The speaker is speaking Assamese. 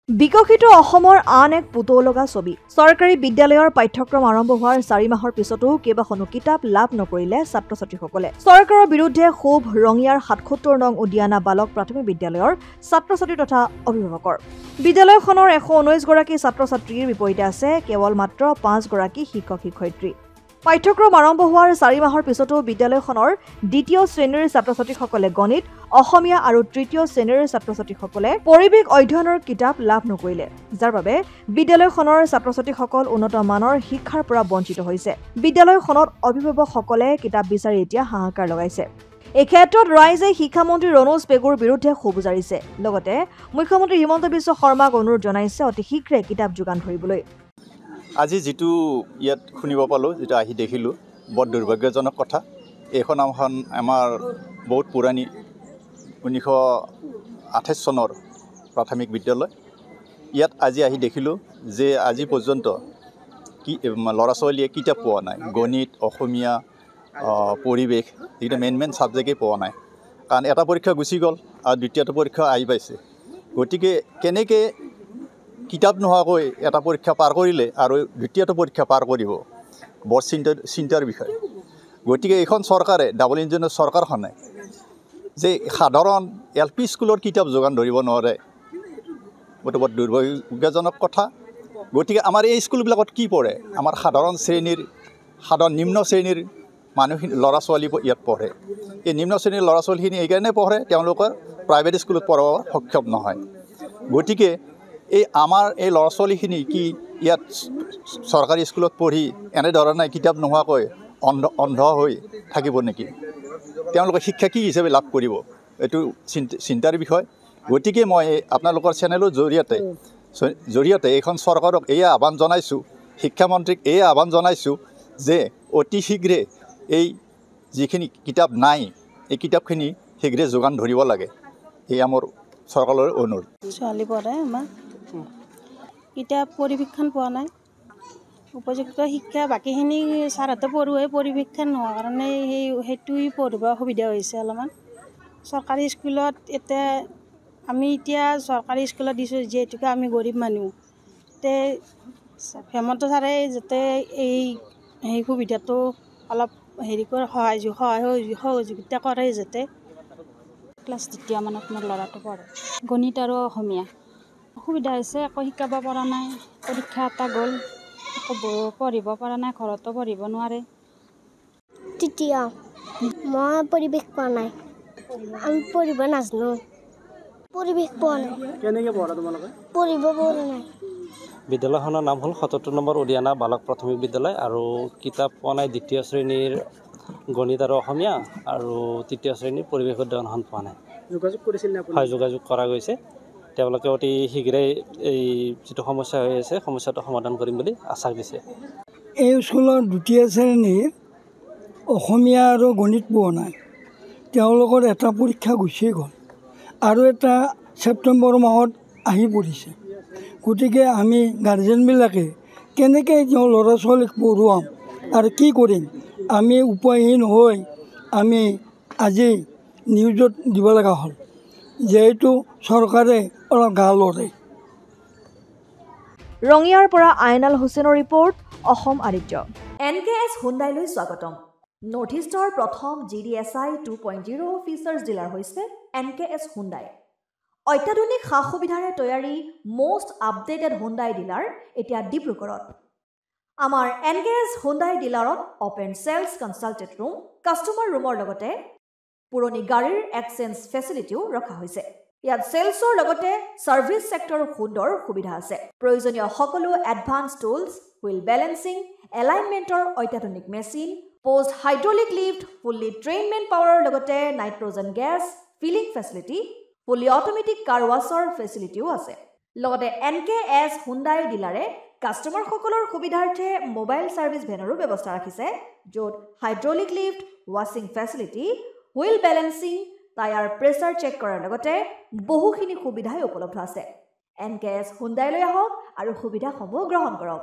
বিকশিত অসমৰ আন এক পুতৌ লগা ছবি চৰকাৰী বিদ্যালয়ৰ পাঠ্যক্ৰম আৰম্ভ হোৱাৰ 4 মাহৰ পিছতো কেইবাখনো কিতাপ লাভ নকৰিলে ছাত্ৰ-ছাত্ৰীসকলে চৰকাৰৰ বিৰুদ্ধে খুব ৰঙিয়াৰ 77 নং উদিয়ানা বালক প্ৰাথমিক বিদ্যালয়ৰ ছাত্ৰ-ছাত্ৰী তথা অভিভাৱকৰ বিদ্যালয়খনৰ 119 গৰাকী ছাত্ৰ-ছাত্ৰীৰ বিপৰীতে আছে কেৱল মাত্ৰ 5 গৰাকী শিক্ষক-শিক্ষয়িত্ৰী পাঠ্যক্ৰম আৰম্ভ হোৱাৰ 4 মাহৰ পিছতো বিদ্যালয়খনৰ দ্বিতীয় শ্ৰেণীৰ ছাত্ৰ-ছাত্ৰীসকলে গণিত অসমীয়া আৰু তৃতীয় শ্ৰেণীৰ ছাত্ৰ-ছাত্ৰীসকলে পৰিৱেশ অধ্যয়নৰ কিতাপ লাভ নকৰিলে যাৰ বাবে বিদ্যালয়খনৰ ছাত্ৰ-ছাত্ৰীসকল উন্নত মানৰ শিক্ষাৰ পৰা বঞ্চিত হৈছে বিদ্যালয়খনত অভিভাৱকসকলে কিতাপ বিচাৰি এতিয়া হাহাকাৰ লগাইছে এই ক্ষেত্ৰত ৰাইজে শিক্ষামন্ত্ৰী ৰণোজ পেগুৰ বিৰুদ্ধে ক্ষোভ জাৰিছে লগতে মুখ্যমন্ত্ৰী হিমন্ত বিশ্ব শৰ্মাক অনুৰোধ জনাইছে অতি শীঘ্ৰে কিতাপ যোগান ধৰিবলৈ আজি যেটো ইয়াত শুনিব পালো যেটো আহি দেখিলো বৰ দুৰ্ভাগ্যজনক কথা এখন আমাৰ বহুত পুৰণি 1928 চনৰ প্ৰাথমিক বিদ্যালয় ইয়াত আজি আহি দেখিলো যে আজি পৰ্যন্ত কি ল'ৰা ছোৱালীয়ে কিতাপ পোৱা নাই গণিত অসমীয়া পৰিৱেশ এটা মেইন সাবজেক্টে পোৱা নাই কাৰণ এটা পৰীক্ষা গুচি গ'ল আৰু দ্বিতীয়টো পৰীক্ষা আহি পাইছে গতিকে কেনেকৈ কিতাপ নোহোৱাকৈ এটা পৰীক্ষা পাৰ কৰিলে আৰু দ্বিতীয়টো পৰীক্ষা পাৰ কৰিব বৰ চিন্তাৰ বিষয় গতিকে এইখন চৰকাৰে ডাবল ইঞ্জিনৰ চৰকাৰখনে যে সাধাৰণ এলপি স্কুলৰ কিতাপ যোগান ধৰিব নোৱাৰে এইটো বৰ দুৰ্ভাগ্যজনক কথা গতিকে আমাৰ এই স্কুলবিলাকত কি পঢ়ে আমাৰ সাধাৰণ নিম্ন শ্ৰেণীৰ মানুহখিনি ল'ৰা ছোৱালী ইয়াত পঢ়ে এই নিম্ন শ্ৰেণীৰ ল'ৰা ছোৱালীখিনি এইকাৰণে পঢ়ে তেওঁলোকৰ প্ৰাইভেট স্কুলত পঢ়াব সক্ষম নহয় গতিকে আমাৰ এই ল'ৰা ছোৱালীখিনি কি ইয়াত চৰকাৰী স্কুলত পঢ়ি এনেধৰণে কিতাপ নোহোৱাকৈ অন্ধ হৈ থাকিব নেকি তেওঁলোকে শিক্ষা কি হিচাপে লাভ কৰিব এইটো চিন্তাৰ বিষয় গতিকে মই আপোনালোকৰ চেনেলৰ জৰিয়তে এইখন চৰকাৰক এই আহ্বান জনাইছোঁ শিক্ষামন্ত্ৰীক এই আহ্বান জনাইছোঁ যে অতি শীঘ্ৰে এই যিখিনি কিতাপ নাই এই কিতাপখিনি শীঘ্ৰে যোগান ধৰিব লাগে এই আমাৰ চৰকাৰৰ অনুৰোধ ছোৱালী পঢ়ে আমাৰ কিতাপ পৰিৱেশখন পোৱা নাই উপযুক্ত শিক্ষা বাকীখিনি ছাৰহঁতে পঢ়ুৱাই পৰিৱেশখন নোহোৱাৰ কাৰণে সেইটোৱে পঢ়িব অসুবিধা হৈছে অলপমান চৰকাৰী স্কুলত আমি এতিয়া চৰকাৰী স্কুলত দিছোঁ যিহেতুকে আমি গৰীব মানুহ হেমন্ত ছাৰে যাতে এই সুবিধাটো অলপ সহযোগিতা কৰে যাতে ক্লাছ 2 মানত মোৰ ল'ৰাটো পঢ়ে গণিত আৰু অসমীয়া অসুবিধা হৈছে একো শিকাব পৰা নাই পৰীক্ষা এটা গ'ল একো পঢ়িব পৰা নাই ঘৰতো পঢ়িব নোৱাৰে তৃতীয় মই পৰিৱেশ পোৱা নাই আমি পঢ়িব নাজানো পৰিৱেশ পোৱা নাই কেনেকৈ পঢ়া তোমালোকে পঢ়িব পৰা নাই বিদ্যালয়খনৰ নাম হ'ল 77 নম্বৰ উদিয়ানা বালক প্ৰাথমিক বিদ্যালয় আৰু কিতাপ পোৱা নাই দ্বিতীয় শ্ৰেণীৰ গণিত আৰু অসমীয়া আৰু তৃতীয় শ্ৰেণীৰ পৰিৱেশ অধ্যয়নখন পোৱা নাই যোগাযোগ কৰিছিল নে হয় যোগাযোগ কৰা গৈছে তেওঁলোকে অতি শীঘ্ৰেই এই যিটো সমস্যা হৈ আছে সমস্যাটো সমাধান কৰিম বুলি আশ্বাস দিছে এই স্কুলৰ দ্বিতীয় শ্ৰেণীৰ অসমীয়া আৰু গণিত পোৱা নাই তেওঁলোকৰ এটা পৰীক্ষা গুচি গ'ল আৰু এটা ছেপ্টেম্বৰ মাহত আহি পৰিছে গতিকে আমি গাৰ্জেনবিলাকে কেনেকৈ তেওঁ ল'ৰা ছোৱালীক পঢ়ুৱাম আৰু কি কৰিম আমি উপায়হীন হৈ আমি আজি নিউজত দিব লগা হ'ল যেহেতু চৰকাৰে অলপ গা লৰে ৰঙিয়াৰ পৰা আইনাল হুছেইনৰ ৰিপৰ্ট অসম আদিত্য এনকেএছ হুণ্ডাইলৈ স্বাগতম নৰ্থ ইষ্টৰ প্ৰথম GDSI 2.0 ফিচাৰ্ছ ডিলাৰ হৈছে এনকেএছ হুণ্ডাই অত্যাধুনিক সা সুবিধাৰে তৈয়াৰী most আপডেটেড হুণ্ডাই ডিলাৰ এতিয়া ডিব্ৰুগড়ত আমাৰ এনকেএছ হুণ্ডাই ডিলাৰত open sales consulted room customer ৰুমৰ লগতে পুৰণি গাড়ীৰ এক্সচেঞ্জ ফেচিলিটিও ৰখা হৈছে ইয়াত সেলছৰ লগতে সাৰ্ভিস সেক্টৰৰ সুন্দৰ সুবিধা আছে প্ৰয়োজনীয় সকলো এডভান্স টুলছ হুইল বেলেন্সিং এলাইনমেন্টৰ অত্যাধুনিক machine post hydraulic lift fully trained man পাৱাৰৰ লগতে nitrogen gas filling facility fully automatic car ৱাছৰ ফেচিলিটিও আছে লগতে এনকেএছ হুণ্ডাই ডিলাৰে কাস্টমাৰ সকলৰ সুবিধাৰ্থে মোবাইল সাৰ্ভিস ভেনৰো ব্যৱস্থা ৰাখিছে য'ত হাইড্ৰলিক লিফ্ট ৱাছিং facility wheel balancing tyre pressure check কৰাৰ লগতে বহুখিনি সুবিধাই উপলব্ধ আছে এনকেএছ হুণ্ডাইলৈ আহক আৰু সুবিধাসমূহ গ্ৰহণ কৰক